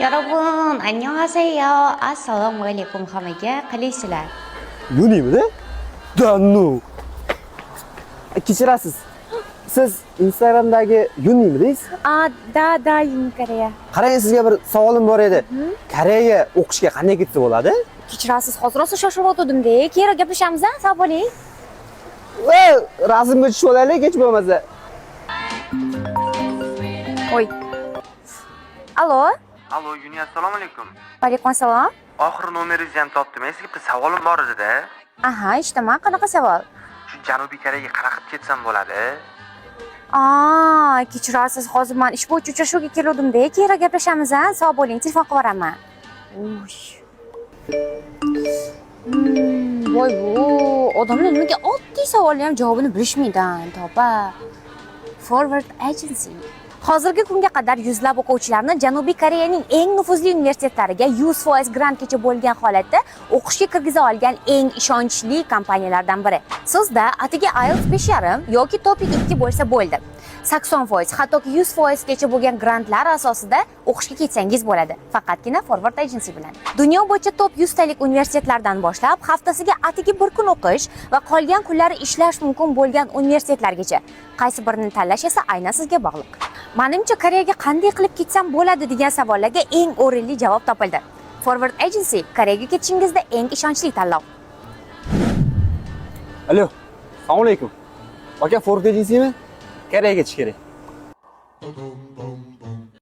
여러분, 안녕하세요. Assalomu alaykum hammaga. Qilaysizlar? Yunimida? Dannu. Kechirasiz. Siz Instagramdagi Yunimidasiz? Da, Yun Koreya. Qarang, sizga bir savolim bor edi. Koreyaga o'qishga qanday ketsa bo'ladi? Kechirasiz, hozir rosa shoshib o'tdim-da. Keyinroq gaplashamiz, sog' bo'ling. Rasmga tushib olaylik, hech bo'lmasa. Oy. Allo? Allo, Yuni, assalomu alaykum. Va alaykum assalom. Oxiri nomeringizni ham topdim. Sizga bitta savolim bor edi-da. Aha, eshitaman. Qanaqa savol? Shu Janubiy Koreyaga qanaqa ketsam bo'ladi? Kechirasiz, hozir men ish bo'yicha uchrashuvga kelgandim-da. Keyinroq gaplashamiz, sog' bo'ling. Telefon qilib yuboraman. Voy bu odamlar nimaga oddiy savolni ham javobini bilishmaydi-an, topa. Forward Agency. Hozirgi kunga qadar yuzlab o'quvchilarni Janubiy Koreyaning eng nufuzli universitetlariga 100% grantgacha bo'lgan holatda o'qishga kirgiza olgan eng ishonchli kompaniyalardan biri. Sizda atigi IELTS 5.5 yoki TOEFL 2 bo'lsa bo'ldi. 80%, hattoki 100% gacha bo'lgan grantlar asosida o'qishga ketsangiz bo'ladi. Faqatgina Forward Agency bilan. Dunyo bo'yicha top 100 talik universitetlardan boshlab, haftasiga atigi bir kun o'qish va qolgan kunlari ishlash mumkin bo'lgan universitetlargacha. Qaysi birini tanlash esa aynan sizga bog'liq. Menimcha Koreyaga qanday qilib ketsam bo'ladi degan savollarga eng o'rinli javob topildi. Forward Agency Koreyaga ketishingizda eng ishonchli tanlov. Allo. Assalomu alaykum. Aka, Forward Agencymi? Koreyaga ketish kerak.